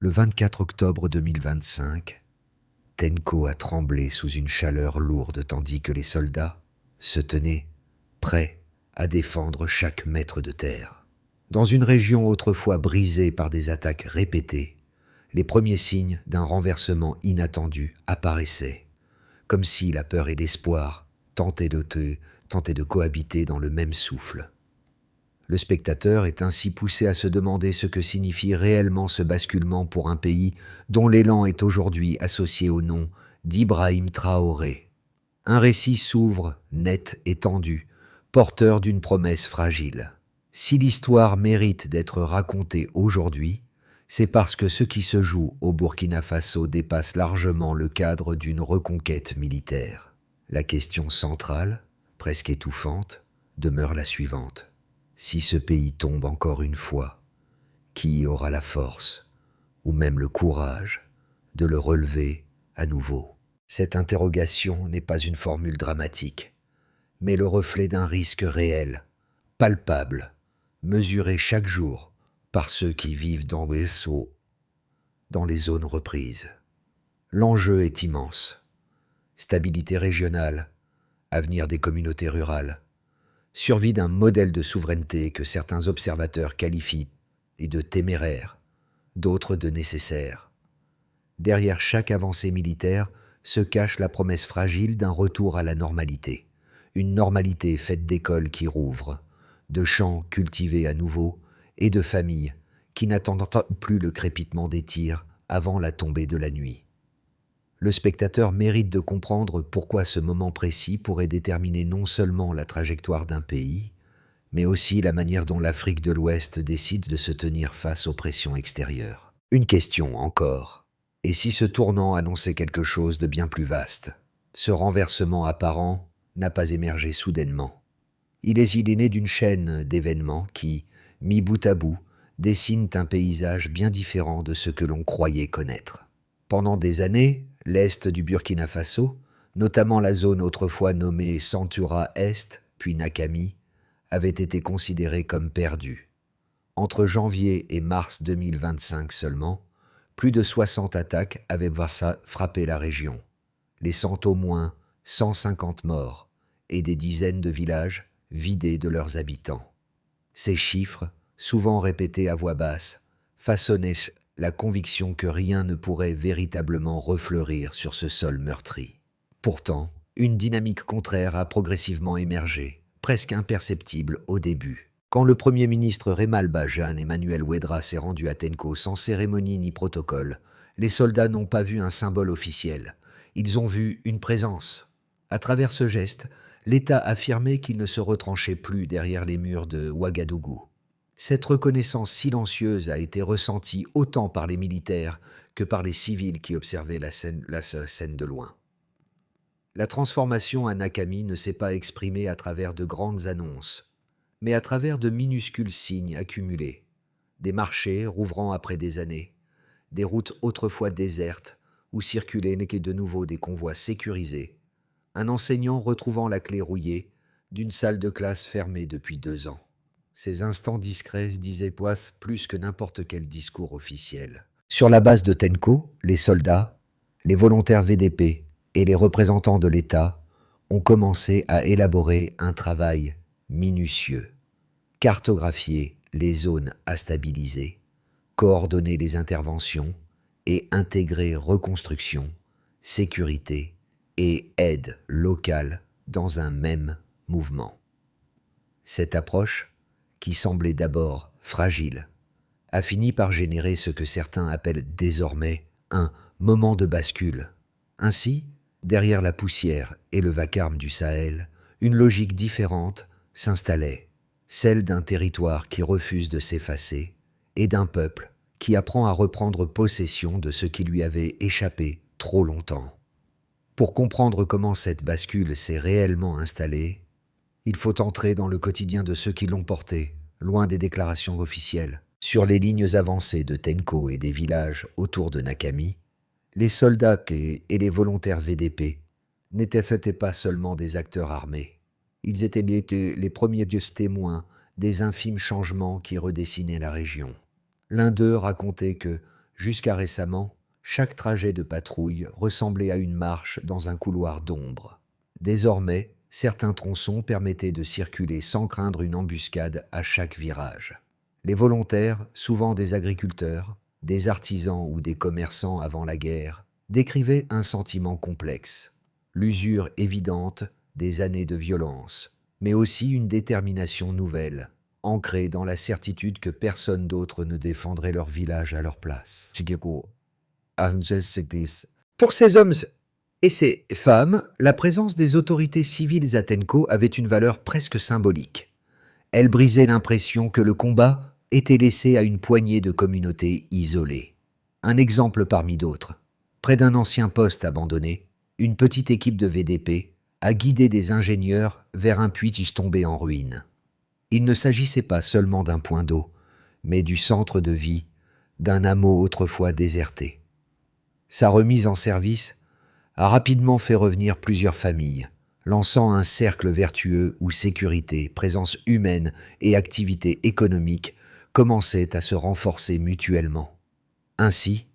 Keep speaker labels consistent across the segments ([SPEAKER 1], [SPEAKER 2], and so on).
[SPEAKER 1] Le 24 octobre 2025, Tenko a tremblé sous une chaleur lourde tandis que les soldats se tenaient prêts à défendre chaque mètre de terre. Dans une région autrefois brisée par des attaques répétées, les premiers signes d'un renversement inattendu apparaissaient, comme si la peur et l'espoir tentaient de cohabiter dans le même souffle. Le spectateur est ainsi poussé à se demander ce que signifie réellement ce basculement pour un pays dont l'élan est aujourd'hui associé au nom d'Ibrahim Traoré. Un récit s'ouvre, net et tendu, porteur d'une promesse fragile. Si l'histoire mérite d'être racontée aujourd'hui, c'est parce que ce qui se joue au Burkina Faso dépasse largement le cadre d'une reconquête militaire. La question centrale, presque étouffante, demeure la suivante. Si ce pays tombe encore une fois, qui aura la force, ou même le courage, de le relever à nouveau? Cette interrogation n'est pas une formule dramatique, mais le reflet d'un risque réel, palpable, mesuré chaque jour par ceux qui vivent dans les zones reprises. L'enjeu est immense. Stabilité régionale, avenir des communautés rurales, survie d'un modèle de souveraineté que certains observateurs qualifient de téméraire, d'autres de nécessaire. Derrière chaque avancée militaire se cache la promesse fragile d'un retour à la normalité, une normalité faite d'écoles qui rouvrent, de champs cultivés à nouveau et de familles qui n'attendent plus le crépitement des tirs avant la tombée de la nuit. Le spectateur mérite de comprendre pourquoi ce moment précis pourrait déterminer non seulement la trajectoire d'un pays, mais aussi la manière dont l'Afrique de l'Ouest décide de se tenir face aux pressions extérieures. Une question encore. Et si ce tournant annonçait quelque chose de bien plus vaste? Ce renversement apparent n'a pas émergé soudainement. Il est né d'une chaîne d'événements qui, mis bout à bout, dessinent un paysage bien différent de ce que l'on croyait connaître. Pendant des années, l'est du Burkina Faso, notamment la zone autrefois nommée Centura Est, puis Nakami, avait été considérée comme perdue. Entre janvier et mars 2025 seulement, plus de 60 attaques avaient frappé la région, laissant au moins 150 morts et des dizaines de villages vidés de leurs habitants. Ces chiffres, souvent répétés à voix basse, façonnaient la conviction que rien ne pourrait véritablement refleurir sur ce sol meurtri. Pourtant, une dynamique contraire a progressivement émergé, presque imperceptible au début. Quand le Premier ministre Remalba Jean Emmanuel Ouédrara s'est rendu à Tenko sans cérémonie ni protocole, les soldats n'ont pas vu un symbole officiel. Ils ont vu une présence. À travers ce geste, l'État affirmait qu'il ne se retranchait plus derrière les murs de Ouagadougou. Cette reconnaissance silencieuse a été ressentie autant par les militaires que par les civils qui observaient la scène de loin. La transformation à Nakami ne s'est pas exprimée à travers de grandes annonces, mais à travers de minuscules signes accumulés. Des marchés rouvrant après des années, des routes autrefois désertes où circulaient de nouveau des convois sécurisés, un enseignant retrouvant la clé rouillée d'une salle de classe fermée depuis 2 ans. Ces instants discrets disaient plus que n'importe quel discours officiel. Sur la base de Tenko, les soldats, les volontaires VDP et les représentants de l'État ont commencé à élaborer un travail minutieux. Cartographier les zones à stabiliser, coordonner les interventions et intégrer reconstruction, sécurité et aide locale dans un même mouvement. Cette approche, qui semblait d'abord fragile, a fini par générer ce que certains appellent désormais un moment de bascule. Ainsi, derrière la poussière et le vacarme du Sahel, une logique différente s'installait, celle d'un territoire qui refuse de s'effacer et d'un peuple qui apprend à reprendre possession de ce qui lui avait échappé trop longtemps. Pour comprendre comment cette bascule s'est réellement installée, il faut entrer dans le quotidien de ceux qui l'ont porté, loin des déclarations officielles. Sur les lignes avancées de Tenko et des villages autour de Nakami, les soldats et les volontaires VDP n'étaient pas seulement des acteurs armés. Ils étaient les premiers témoins des infimes changements qui redessinaient la région. L'un d'eux racontait que, Jusqu'à récemment, chaque trajet de patrouille ressemblait à une marche dans un couloir d'ombre. Désormais, certains tronçons permettaient de circuler sans craindre une embuscade à chaque virage. Les volontaires, souvent des agriculteurs, des artisans ou des commerçants avant la guerre, décrivaient un sentiment complexe. L'usure évidente des années de violence, mais aussi une détermination nouvelle, ancrée dans la certitude que personne d'autre ne défendrait leur village à leur place. Pour ces hommes et ces femmes, la présence des autorités civiles à Tenko avait une valeur presque symbolique. Elle brisait l'impression que le combat était laissé à une poignée de communautés isolées. Un exemple parmi d'autres. Près d'un ancien poste abandonné, une petite équipe de VDP a guidé des ingénieurs vers un puits tombé en ruine. Il ne s'agissait pas seulement d'un point d'eau, mais du centre de vie d'un hameau autrefois déserté. Sa remise en service a rapidement fait revenir plusieurs familles, lançant un cercle vertueux où sécurité, présence humaine et activité économique commençaient à se renforcer mutuellement. Ainsi,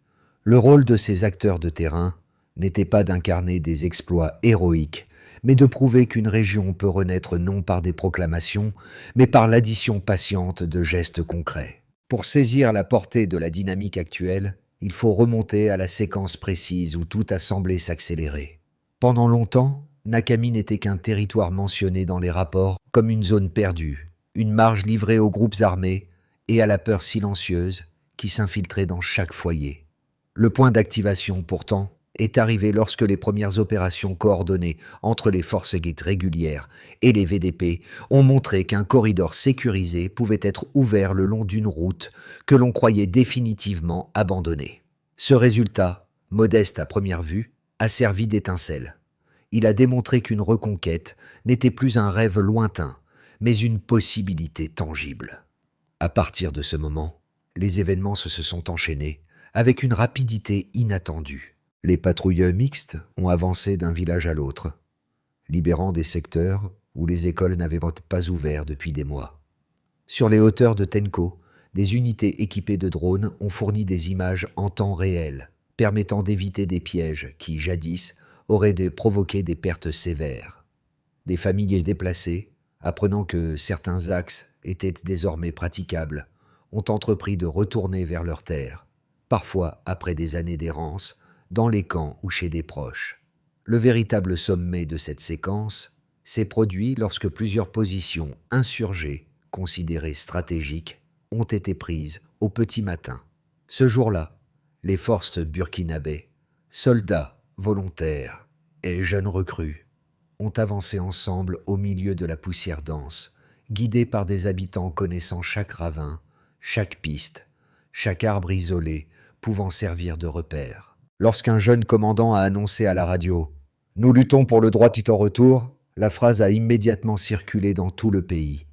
[SPEAKER 1] le rôle de ces acteurs de terrain n'était pas d'incarner des exploits héroïques, mais de prouver qu'une région peut renaître non par des proclamations, mais par l'addition patiente de gestes concrets. Pour saisir la portée de la dynamique actuelle, il faut remonter à la séquence précise où tout a semblé s'accélérer. Pendant longtemps, Nakami n'était qu'un territoire mentionné dans les rapports comme une zone perdue, une marge livrée aux groupes armés et à la peur silencieuse qui s'infiltrait dans chaque foyer. Le point d'activation, pourtant, est arrivé lorsque les premières opérations coordonnées entre les forces guides régulières et les VDP ont montré qu'un corridor sécurisé pouvait être ouvert le long d'une route que l'on croyait définitivement abandonnée. Ce résultat, modeste à première vue, a servi d'étincelle. Il a démontré qu'une reconquête n'était plus un rêve lointain, mais une possibilité tangible. À partir de ce moment, les événements se sont enchaînés avec une rapidité inattendue. Les patrouilleurs mixtes ont avancé d'un village à l'autre, libérant des secteurs où les écoles n'avaient pas ouvert depuis des mois. Sur les hauteurs de Tenko, des unités équipées de drones ont fourni des images en temps réel, permettant d'éviter des pièges qui, jadis, auraient provoqué des pertes sévères. Des familles déplacées, apprenant que certains axes étaient désormais praticables, ont entrepris de retourner vers leurs terres, parfois après des années d'errance, dans les camps ou chez des proches. Le véritable sommet de cette séquence s'est produit lorsque plusieurs positions insurgées, considérées stratégiques, ont été prises au petit matin. Ce jour-là, les forces burkinabés, soldats, volontaires et jeunes recrues, ont avancé ensemble au milieu de la poussière dense, guidés par des habitants connaissant chaque ravin, chaque piste, chaque arbre isolé pouvant servir de repère. Lorsqu'un jeune commandant a annoncé à la radio « Nous luttons pour le droit en retour », la phrase a immédiatement circulé dans tout le pays.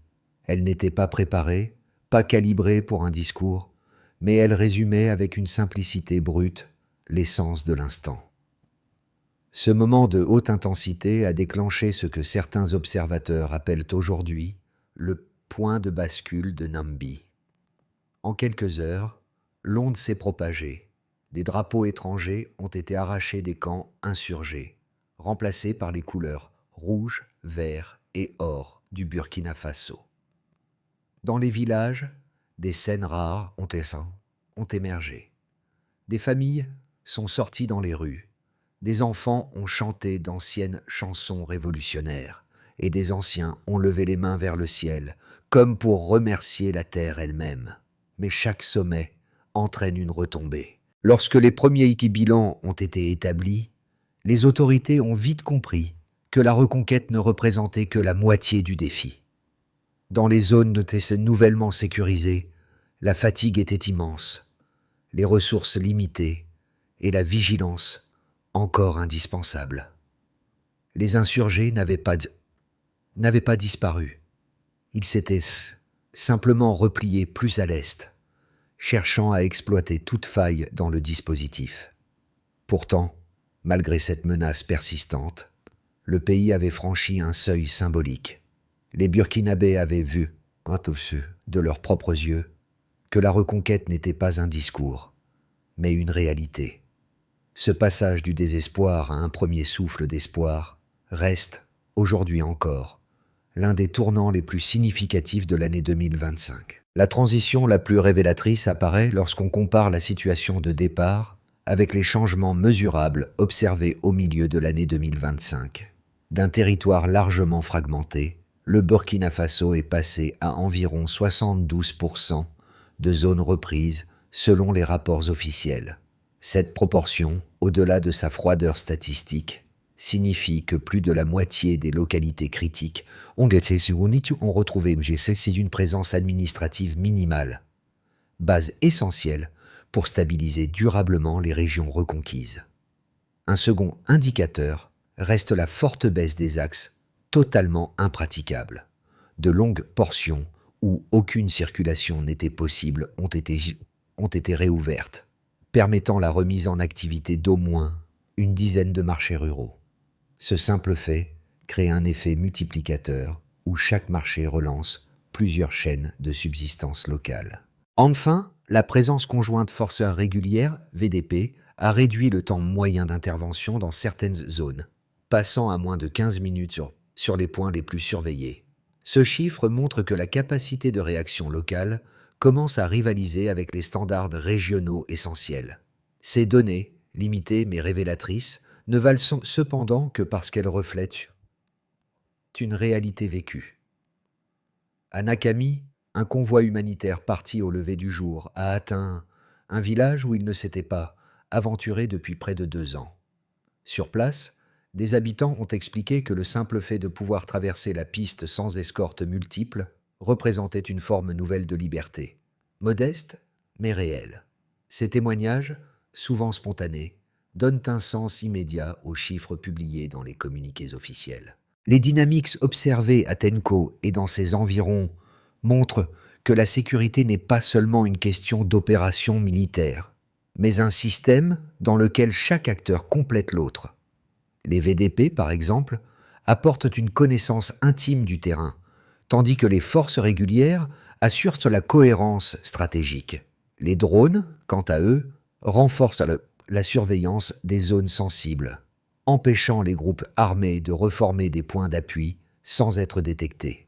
[SPEAKER 1] Elle n'était pas préparée, pas calibrée pour un discours, mais elle résumait avec une simplicité brute l'essence de l'instant. Ce moment de haute intensité a déclenché ce que certains observateurs appellent aujourd'hui le point de bascule de Nambi. En quelques heures, l'onde s'est propagée. Des drapeaux étrangers ont été arrachés des camps insurgés, remplacés par les couleurs rouge, vert et or du Burkina Faso. Dans les villages, des scènes rares ont émergé. Des familles sont sorties dans les rues. Des enfants ont chanté d'anciennes chansons révolutionnaires et des anciens ont levé les mains vers le ciel, comme pour remercier la terre elle-même. Mais chaque sommet entraîne une retombée. Lorsque les premiers bilans ont été établis, les autorités ont vite compris que la reconquête ne représentait que la moitié du défi. Dans les zones nouvellement sécurisées, la fatigue était immense, les ressources limitées et la vigilance encore indispensable. Les insurgés n'avaient pas disparu. Ils s'étaient simplement repliés plus à l'est, cherchant à exploiter toute faille dans le dispositif. Pourtant, malgré cette menace persistante, le pays avait franchi un seuil symbolique. Les Burkinabés avaient vu, de leurs propres yeux, que la reconquête n'était pas un discours, mais une réalité. Ce passage du désespoir à un premier souffle d'espoir reste, aujourd'hui encore, l'un des tournants les plus significatifs de l'année 2025. La transition la plus révélatrice apparaît lorsqu'on compare la situation de départ avec les changements mesurables observés au milieu de l'année 2025. D'un territoire largement fragmenté, le Burkina Faso est passé à environ 72% de zones reprises selon les rapports officiels. Cette proportion, au-delà de sa froideur statistique, signifie que plus de la moitié des localités critiques ont retrouvé une présence administrative minimale, base essentielle pour stabiliser durablement les régions reconquises. Un second indicateur reste la forte baisse des axes totalement impraticables. De longues portions où aucune circulation n'était possible ont été réouvertes, permettant la remise en activité d'au moins une dizaine de marchés ruraux. Ce simple fait crée un effet multiplicateur où chaque marché relance plusieurs chaînes de subsistance locale. Enfin, la présence conjointe forceurs régulières, VDP, a réduit le temps moyen d'intervention dans certaines zones, passant à moins de 15 minutes sur les points les plus surveillés. Ce chiffre montre que la capacité de réaction locale commence à rivaliser avec les standards régionaux essentiels. Ces données, limitées mais révélatrices, ne valent cependant que parce qu'elles reflètent une réalité vécue. À Nakami, un convoi humanitaire parti au lever du jour a atteint un village où il ne s'était pas aventuré depuis près de 2 ans. Sur place, des habitants ont expliqué que le simple fait de pouvoir traverser la piste sans escorte multiple représentait une forme nouvelle de liberté. Modeste, mais réelle. Ces témoignages, souvent spontanés, donnent un sens immédiat aux chiffres publiés dans les communiqués officiels. Les dynamiques observées à Tenko et dans ses environs montrent que la sécurité n'est pas seulement une question d'opération militaire, mais un système dans lequel chaque acteur complète l'autre. Les VDP, par exemple, apportent une connaissance intime du terrain, tandis que les forces régulières assurent la cohérence stratégique. Les drones, quant à eux, renforcent la surveillance des zones sensibles, empêchant les groupes armés de reformer des points d'appui sans être détectés.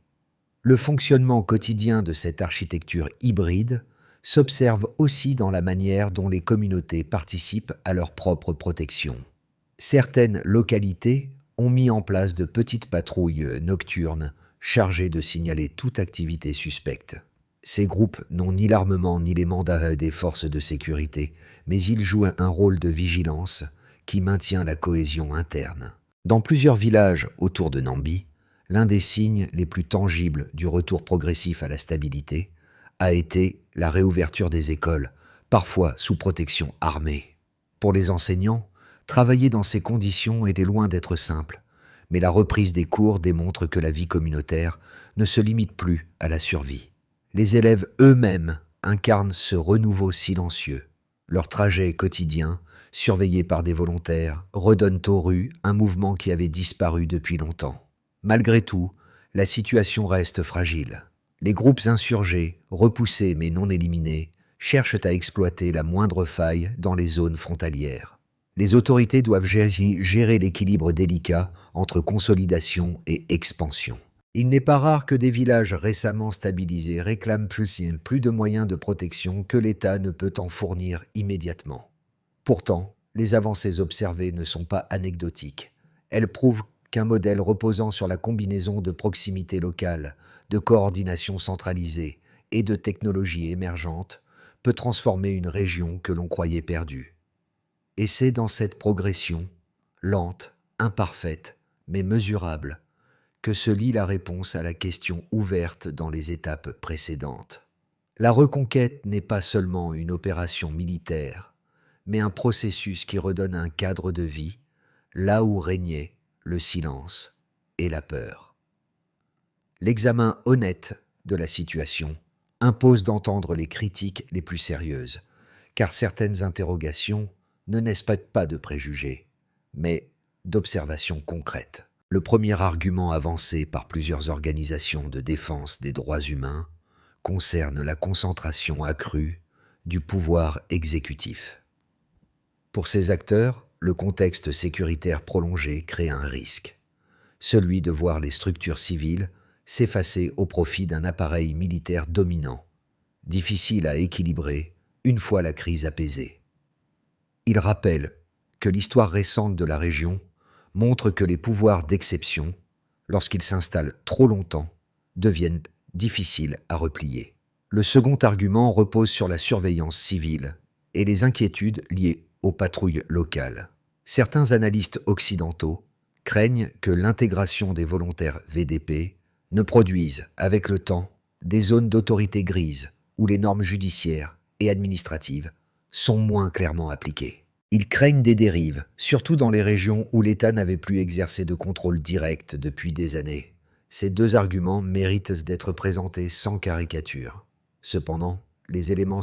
[SPEAKER 1] Le fonctionnement quotidien de cette architecture hybride s'observe aussi dans la manière dont les communautés participent à leur propre protection. Certaines localités ont mis en place de petites patrouilles nocturnes chargées de signaler toute activité suspecte. Ces groupes n'ont ni l'armement ni les mandats des forces de sécurité, mais ils jouent un rôle de vigilance qui maintient la cohésion interne. Dans plusieurs villages autour de Nambi, l'un des signes les plus tangibles du retour progressif à la stabilité a été la réouverture des écoles, parfois sous protection armée. Pour les enseignants, travailler dans ces conditions était loin d'être simple, mais la reprise des cours démontre que la vie communautaire ne se limite plus à la survie. Les élèves eux-mêmes incarnent ce renouveau silencieux. Leur trajet quotidien, surveillé par des volontaires, redonne aux rues un mouvement qui avait disparu depuis longtemps. Malgré tout, la situation reste fragile. Les groupes insurgés, repoussés mais non éliminés, cherchent à exploiter la moindre faille dans les zones frontalières. Les autorités doivent gérer l'équilibre délicat entre consolidation et expansion. Il n'est pas rare que des villages récemment stabilisés réclament plus de moyens de protection que l'État ne peut en fournir immédiatement. Pourtant, les avancées observées ne sont pas anecdotiques. Elles prouvent qu'un modèle reposant sur la combinaison de proximité locale, de coordination centralisée et de technologies émergentes peut transformer une région que l'on croyait perdue. Et c'est dans cette progression, lente, imparfaite, mais mesurable, que se lie la réponse à la question ouverte dans les étapes précédentes. La reconquête n'est pas seulement une opération militaire, mais un processus qui redonne un cadre de vie, là où régnait le silence et la peur. L'examen honnête de la situation impose d'entendre les critiques les plus sérieuses, car certaines interrogations ne naissent pas de préjugés, mais d'observations concrètes. Le premier argument avancé par plusieurs organisations de défense des droits humains concerne la concentration accrue du pouvoir exécutif. Pour ces acteurs, le contexte sécuritaire prolongé crée un risque, celui de voir les structures civiles s'effacer au profit d'un appareil militaire dominant, difficile à équilibrer une fois la crise apaisée. Il rappelle que l'histoire récente de la région montre que les pouvoirs d'exception, lorsqu'ils s'installent trop longtemps, deviennent difficiles à replier. Le second argument repose sur la surveillance civile et les inquiétudes liées aux patrouilles locales. Certains analystes occidentaux craignent que l'intégration des volontaires VDP ne produise, avec le temps, des zones d'autorité grise où les normes judiciaires et administratives sont moins clairement appliquées. Ils craignent des dérives, surtout dans les régions où l'État n'avait plus exercé de contrôle direct depuis des années. Ces deux arguments méritent d'être présentés sans caricature. Cependant, les éléments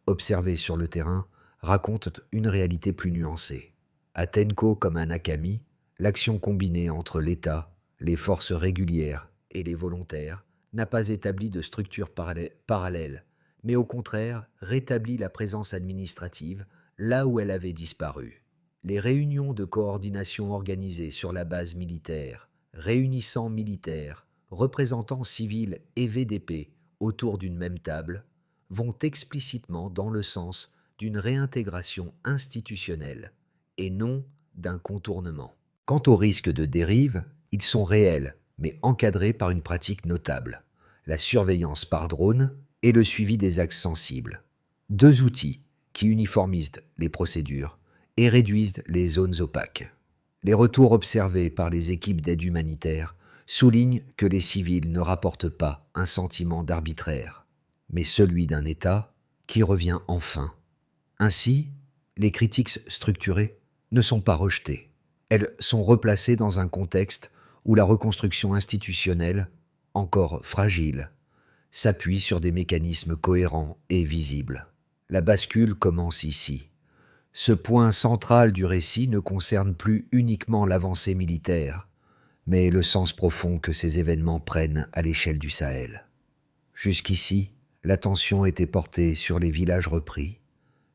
[SPEAKER 1] observés sur le terrain racontent une réalité plus nuancée. À Tenko comme à Nakami, l'action combinée entre l'État, les forces régulières et les volontaires n'a pas établi de structure parallèle, mais au contraire rétabli la présence administrative là où elle avait disparu. Les réunions de coordination organisées sur la base militaire, réunissant militaires, représentants civils et VDP autour d'une même table, vont explicitement dans le sens d'une réintégration institutionnelle et non d'un contournement. Quant aux risques de dérive, ils sont réels, mais encadrés par une pratique notable, la surveillance par drone et le suivi des axes sensibles. Deux outils qui uniformisent les procédures et réduisent les zones opaques. Les retours observés par les équipes d'aide humanitaire soulignent que les civils ne rapportent pas un sentiment d'arbitraire, mais celui d'un État qui revient enfin. Ainsi, les critiques structurées ne sont pas rejetées. Elles sont replacées dans un contexte où la reconstruction institutionnelle, encore fragile, s'appuie sur des mécanismes cohérents et visibles. La bascule commence ici. Ce point central du récit ne concerne plus uniquement l'avancée militaire, mais le sens profond que ces événements prennent à l'échelle du Sahel. Jusqu'ici, l'attention était portée sur les villages repris,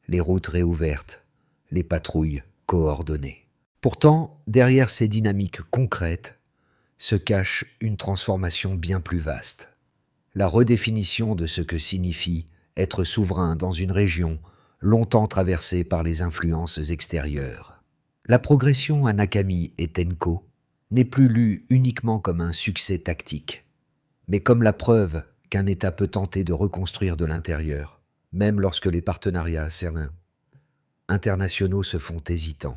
[SPEAKER 1] les routes réouvertes, les patrouilles coordonnées. Pourtant, derrière ces dynamiques concrètes, se cache une transformation bien plus vaste. La redéfinition de ce que signifie être souverain dans une région longtemps traversée par les influences extérieures. La progression à Nakami et Tenko n'est plus lue uniquement comme un succès tactique, mais comme la preuve qu'un État peut tenter de reconstruire de l'intérieur, même lorsque les partenariats internationaux se font hésitants.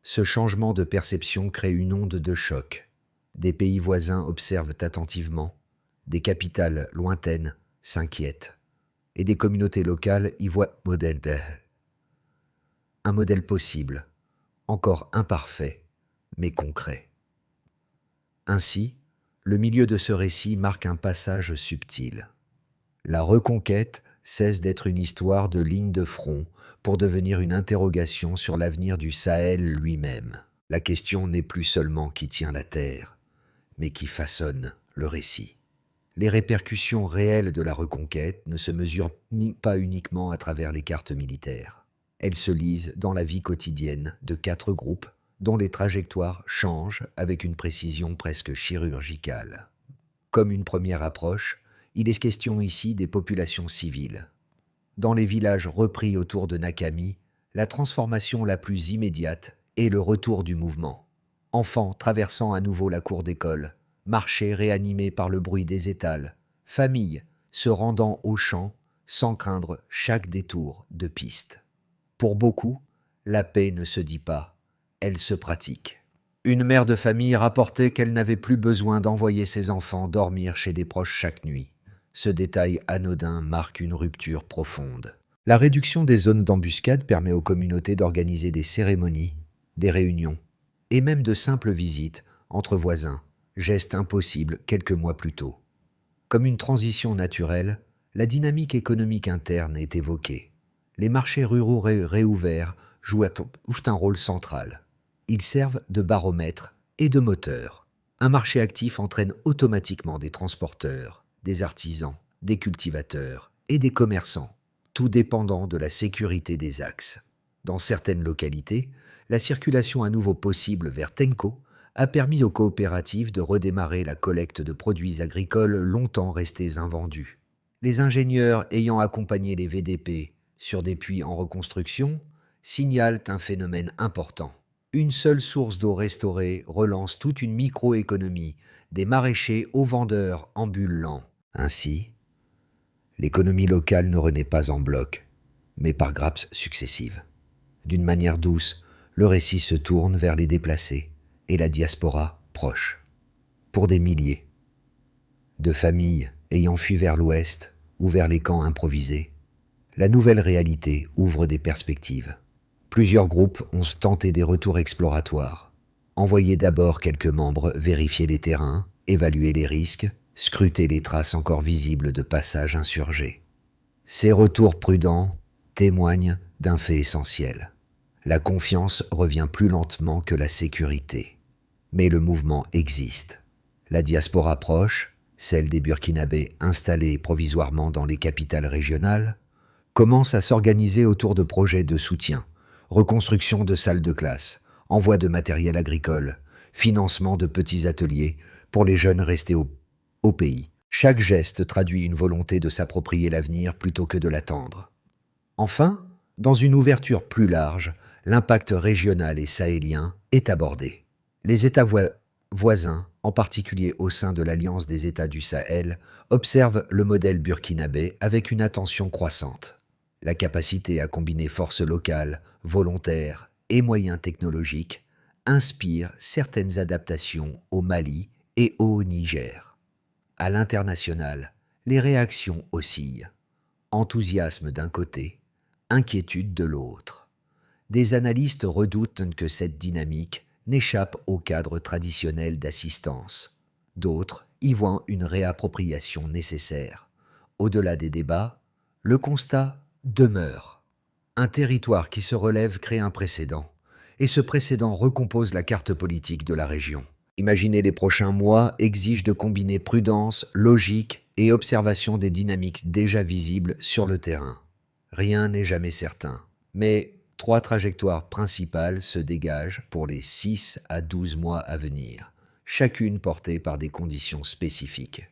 [SPEAKER 1] Ce changement de perception crée une onde de choc. Des pays voisins observent attentivement, des capitales lointaines s'inquiètent, et des communautés locales y voient un modèle possible, encore imparfait, mais concret. Ainsi, le milieu de ce récit marque un passage subtil. La reconquête cesse d'être une histoire de ligne de front pour devenir une interrogation sur l'avenir du Sahel lui-même. La question n'est plus seulement qui tient la terre, mais qui façonne le récit. Les répercussions réelles de la reconquête ne se mesurent pas uniquement à travers les cartes militaires. Elles se lisent dans la vie quotidienne de 4 groupes dont les trajectoires changent avec une précision presque chirurgicale. Comme une première approche, il est question ici des populations civiles. Dans les villages repris autour de Nakami, la transformation la plus immédiate est le retour du mouvement. Enfants traversant à nouveau la cour d'école, marchés réanimés par le bruit des étals, familles se rendant aux champs sans craindre chaque détour de piste. Pour beaucoup, la paix ne se dit pas, elle se pratique. Une mère de famille rapportait qu'elle n'avait plus besoin d'envoyer ses enfants dormir chez des proches chaque nuit. Ce détail anodin marque une rupture profonde. La réduction des zones d'embuscade permet aux communautés d'organiser des cérémonies, des réunions et même de simples visites entre voisins, geste impossible quelques mois plus tôt. Comme une transition naturelle, la dynamique économique interne est évoquée. Les marchés ruraux réouverts jouent un rôle central. Ils servent de baromètre et de moteur. Un marché actif entraîne automatiquement des transporteurs, des artisans, des cultivateurs et des commerçants, tout dépendant de la sécurité des axes. Dans certaines localités, la circulation à nouveau possible vers Tenco a permis aux coopératives de redémarrer la collecte de produits agricoles longtemps restés invendus. Les ingénieurs ayant accompagné les VDP sur des puits en reconstruction signalent un phénomène important. Une seule source d'eau restaurée relance toute une microéconomie, des maraîchers aux vendeurs ambulants. Ainsi, l'économie locale ne renaît pas en bloc, mais par grappes successives. D'une manière douce, le récit se tourne vers les déplacés et la diaspora proche. Pour des milliers de familles ayant fui vers l'ouest ou vers les camps improvisés, la nouvelle réalité ouvre des perspectives. Plusieurs groupes ont tenté des retours exploratoires. Envoyer d'abord quelques membres vérifier les terrains, évaluer les risques, scruter les traces encore visibles de passages insurgés. Ces retours prudents témoignent d'un fait essentiel. La confiance revient plus lentement que la sécurité. Mais le mouvement existe. La diaspora proche, celle des Burkinabés installés provisoirement dans les capitales régionales, commence à s'organiser autour de projets de soutien, reconstruction de salles de classe, envoi de matériel agricole, financement de petits ateliers pour les jeunes restés au pays. Chaque geste traduit une volonté de s'approprier l'avenir plutôt que de l'attendre. Enfin, dans une ouverture plus large, l'impact régional et sahélien est abordé. Les États voisins, en particulier au sein de l'Alliance des États du Sahel, observent le modèle burkinabé avec une attention croissante. La capacité à combiner forces locales, volontaires et moyens technologiques inspire certaines adaptations au Mali et au Niger. À l'international, les réactions oscillent. Enthousiasme d'un côté, inquiétude de l'autre. Des analystes redoutent que cette dynamique n'échappe au cadre traditionnel d'assistance. D'autres y voient une réappropriation nécessaire. Au-delà des débats, le constat demeure. Un territoire qui se relève crée un précédent, et ce précédent recompose la carte politique de la région. Imaginer les prochains mois exige de combiner prudence, logique et observation des dynamiques déjà visibles sur le terrain. Rien n'est jamais certain, mais 3 trajectoires principales se dégagent pour les 6 à 12 mois à venir, chacune portée par des conditions spécifiques.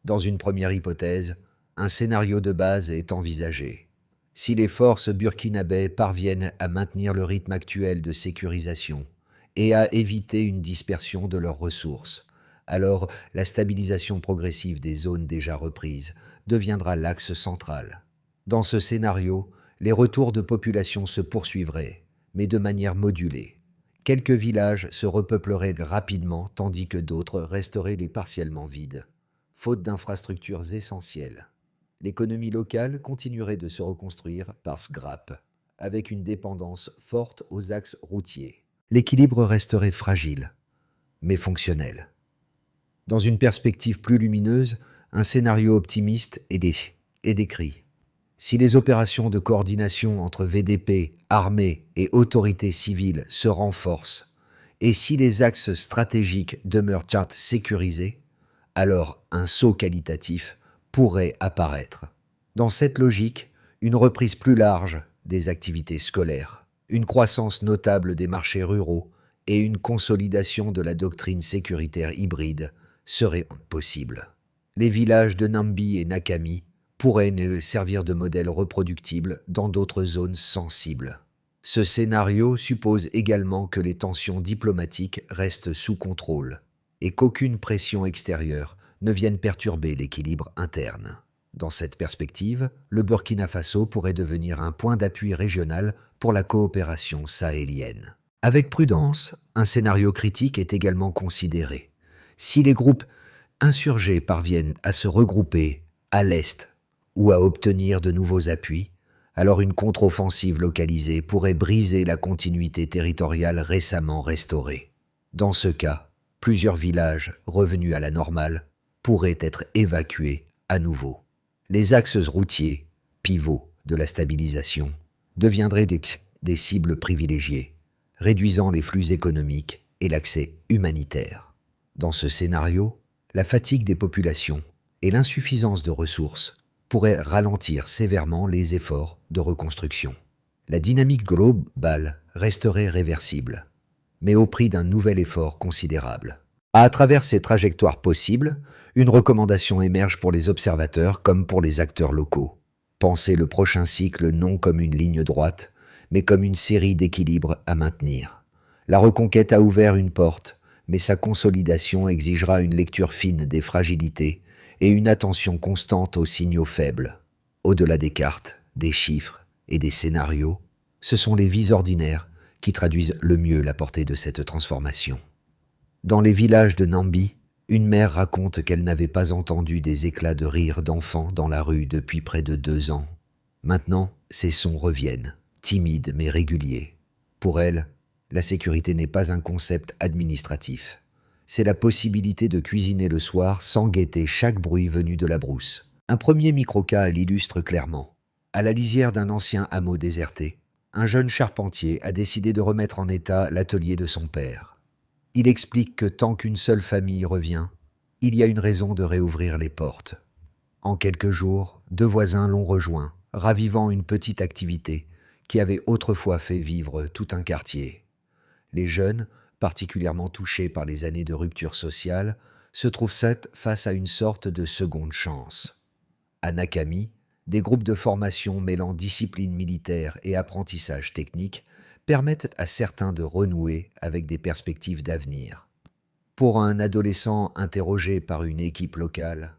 [SPEAKER 1] Dans une première hypothèse, un scénario de base est envisagé. Si les forces burkinabées parviennent à maintenir le rythme actuel de sécurisation et à éviter une dispersion de leurs ressources, alors la stabilisation progressive des zones déjà reprises deviendra l'axe central. Dans ce scénario, les retours de population se poursuivraient, mais de manière modulée. Quelques villages se repeupleraient rapidement tandis que d'autres resteraient partiellement vides, faute d'infrastructures essentielles. L'économie locale continuerait de se reconstruire par scrap, avec une dépendance forte aux axes routiers. L'équilibre resterait fragile, mais fonctionnel. Dans une perspective plus lumineuse, un scénario optimiste est décrit. Si les opérations de coordination entre VDP, armées et autorités civiles se renforcent, et si les axes stratégiques demeurent sécurisés, alors un saut qualitatif pourrait apparaître. Dans cette logique, une reprise plus large des activités scolaires, une croissance notable des marchés ruraux et une consolidation de la doctrine sécuritaire hybride seraient possibles. Les villages de Nambi et Nakami pourraient servir de modèle reproductible dans d'autres zones sensibles. Ce scénario suppose également que les tensions diplomatiques restent sous contrôle et qu'aucune pression extérieure ne vienne perturber l'équilibre interne. Dans cette perspective, le Burkina Faso pourrait devenir un point d'appui régional pour la coopération sahélienne. Avec prudence, un scénario critique est également considéré. Si les groupes insurgés parviennent à se regrouper à l'est ou à obtenir de nouveaux appuis, alors une contre-offensive localisée pourrait briser la continuité territoriale récemment restaurée. Dans ce cas, plusieurs villages revenus à la normale pourraient être évacués à nouveau. Les axes routiers, pivots de la stabilisation, deviendraient des cibles privilégiées, réduisant les flux économiques et l'accès humanitaire. Dans ce scénario, la fatigue des populations et l'insuffisance de ressources pourraient ralentir sévèrement les efforts de reconstruction. La dynamique globale resterait réversible, mais au prix d'un nouvel effort considérable. À travers ces trajectoires possibles, une recommandation émerge pour les observateurs comme pour les acteurs locaux. Pensez le prochain cycle non comme une ligne droite, mais comme une série d'équilibres à maintenir. La reconquête a ouvert une porte, mais sa consolidation exigera une lecture fine des fragilités et une attention constante aux signaux faibles. Au-delà des cartes, des chiffres et des scénarios, ce sont les vies ordinaires qui traduisent le mieux la portée de cette transformation. Dans les villages de Nambi, une mère raconte qu'elle n'avait pas entendu des éclats de rire d'enfants dans la rue depuis près de 2 ans. Maintenant, ces sons reviennent, timides mais réguliers. Pour elle, la sécurité n'est pas un concept administratif. C'est la possibilité de cuisiner le soir sans guetter chaque bruit venu de la brousse. Un premier microcas l'illustre clairement. À la lisière d'un ancien hameau déserté, un jeune charpentier a décidé de remettre en état l'atelier de son père. Il explique que tant qu'une seule famille revient, il y a une raison de réouvrir les portes. En quelques jours, 2 voisins l'ont rejoint, ravivant une petite activité qui avait autrefois fait vivre tout un quartier. Les jeunes, particulièrement touchés par les années de rupture sociale, se trouvent face à une sorte de seconde chance. À Nakami, des groupes de formation mêlant discipline militaire et apprentissage technique permettent à certains de renouer avec des perspectives d'avenir. Pour un adolescent interrogé par une équipe locale,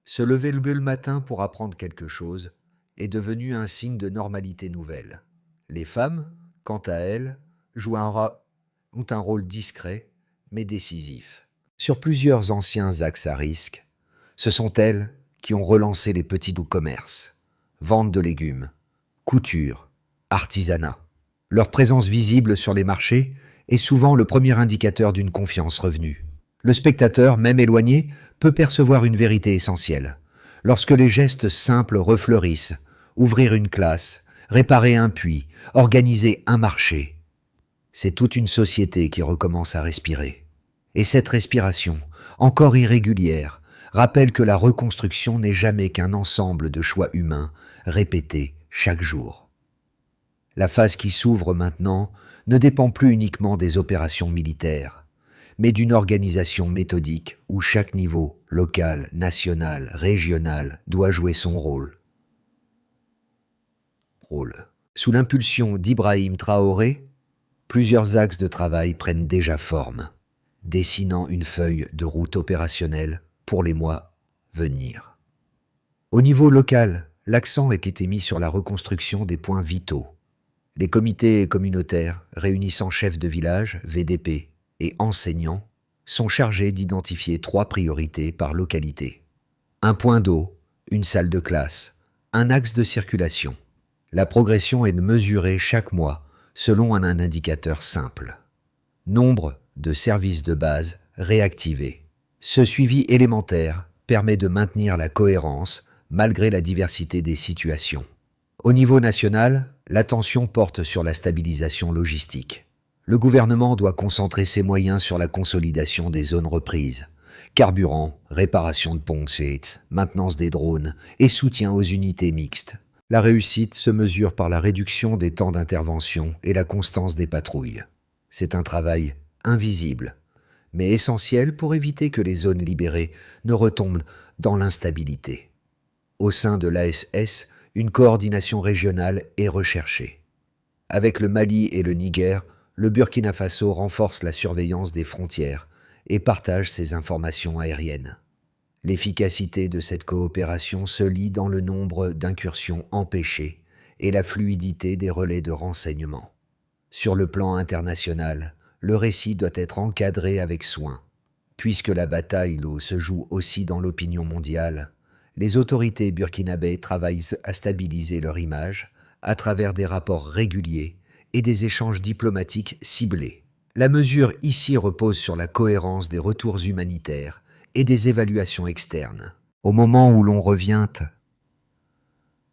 [SPEAKER 1] se lever le matin pour apprendre quelque chose est devenu un signe de normalité nouvelle. Les femmes, quant à elles, ont un rôle discret mais décisif. Sur plusieurs anciens axes à risque, ce sont elles qui ont relancé les petits commerces, vente de légumes, couture, artisanat. Leur présence visible sur les marchés est souvent le premier indicateur d'une confiance revenue. Le spectateur, même éloigné, peut percevoir une vérité essentielle. Lorsque les gestes simples refleurissent, ouvrir une classe, réparer un puits, organiser un marché, c'est toute une société qui recommence à respirer. Et cette respiration, encore irrégulière, rappelle que la reconstruction n'est jamais qu'un ensemble de choix humains répétés chaque jour. La phase qui s'ouvre maintenant ne dépend plus uniquement des opérations militaires, mais d'une organisation méthodique où chaque niveau, local, national, régional, doit jouer son rôle. Sous l'impulsion d'Ibrahim Traoré, plusieurs axes de travail prennent déjà forme, dessinant une feuille de route opérationnelle pour les mois à venir. Au niveau local, l'accent a été mis sur la reconstruction des points vitaux. Les comités communautaires, réunissant chefs de village, VDP et enseignants, sont chargés d'identifier 3 priorités par localité. Un point d'eau, une salle de classe, un axe de circulation. La progression est mesurée chaque mois selon un indicateur simple. Nombre de services de base réactivés. Ce suivi élémentaire permet de maintenir la cohérence malgré la diversité des situations. Au niveau national, l'attention porte sur la stabilisation logistique. Le gouvernement doit concentrer ses moyens sur la consolidation des zones reprises. Carburant, réparation de pompes, maintenance des drones et soutien aux unités mixtes. La réussite se mesure par la réduction des temps d'intervention et la constance des patrouilles. C'est un travail invisible, mais essentiel pour éviter que les zones libérées ne retombent dans l'instabilité. Au sein de l'ASS, une coordination régionale est recherchée. Avec le Mali et le Niger, le Burkina Faso renforce la surveillance des frontières et partage ses informations aériennes. L'efficacité de cette coopération se lie dans le nombre d'incursions empêchées et la fluidité des relais de renseignement. Sur le plan international, le récit doit être encadré avec soin. Puisque la bataille se joue aussi dans l'opinion mondiale, les autorités burkinabées travaillent à stabiliser leur image à travers des rapports réguliers et des échanges diplomatiques ciblés. La mesure ici repose sur la cohérence des retours humanitaires et des évaluations externes. Au moment où l'on revient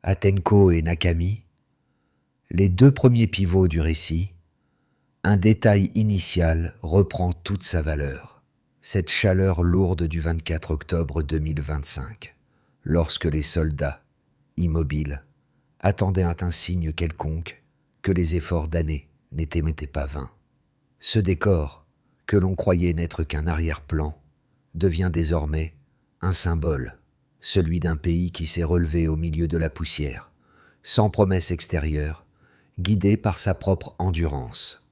[SPEAKER 1] à Tenko et Nakami, les 2 premiers pivots du récit, un détail initial reprend toute sa valeur. Cette chaleur lourde du 24 octobre 2025, lorsque les soldats, immobiles, attendait un signe quelconque que les efforts d'années n'étaient pas vains. Ce décor, que l'on croyait n'être qu'un arrière-plan, devient désormais un symbole, celui d'un pays qui s'est relevé au milieu de la poussière, sans promesse extérieure, guidé par sa propre endurance.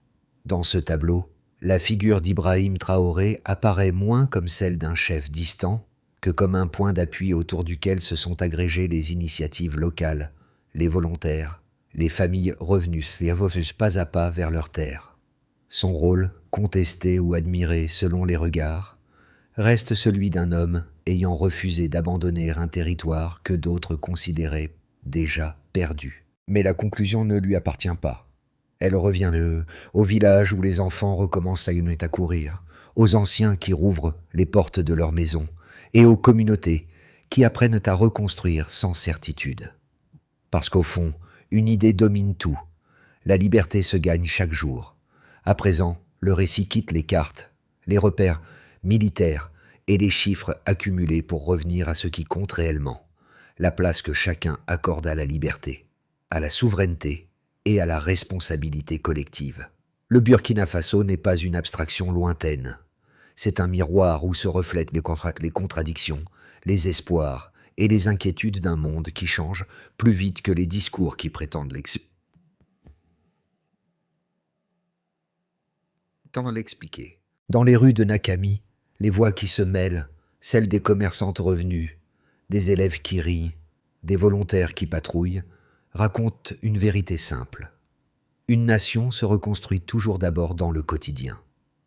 [SPEAKER 1] Dans ce tableau, la figure d'Ibrahim Traoré apparaît moins comme celle d'un chef distant que comme un point d'appui autour duquel se sont agrégées les initiatives locales, les volontaires, les familles revenues pas à pas vers leur terre. Son rôle, contesté ou admiré selon les regards, reste celui d'un homme ayant refusé d'abandonner un territoire que d'autres considéraient déjà perdu. Mais la conclusion ne lui appartient pas. Elle revient au village où les enfants recommencent à courir, aux anciens qui rouvrent les portes de leur maison, et aux communautés qui apprennent à reconstruire sans certitude. Parce qu'au fond, une idée domine tout. La liberté se gagne chaque jour. À présent, le récit quitte les cartes, les repères militaires et les chiffres accumulés pour revenir à ce qui compte réellement, la place que chacun accorde à la liberté, à la souveraineté et à la responsabilité collective. Le Burkina Faso n'est pas une abstraction lointaine. C'est un miroir où se reflètent les contradictions, les espoirs et les inquiétudes d'un monde qui change plus vite que les discours qui prétendent l'expliquer. Dans les rues de Nakami, les voix qui se mêlent, celles des commerçantes revenues, des élèves qui rient, des volontaires qui patrouillent, racontent une vérité simple. Une nation se reconstruit toujours d'abord dans le quotidien.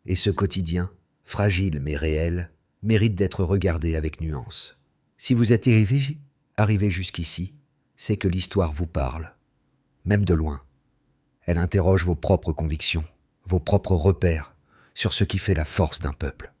[SPEAKER 1] Et ce quotidien, fragile mais réel, mérite d'être regardé avec nuance. Si vous êtes arrivé jusqu'ici, c'est que l'histoire vous parle, même de loin. Elle interroge vos propres convictions, vos propres repères sur ce qui fait la force d'un peuple.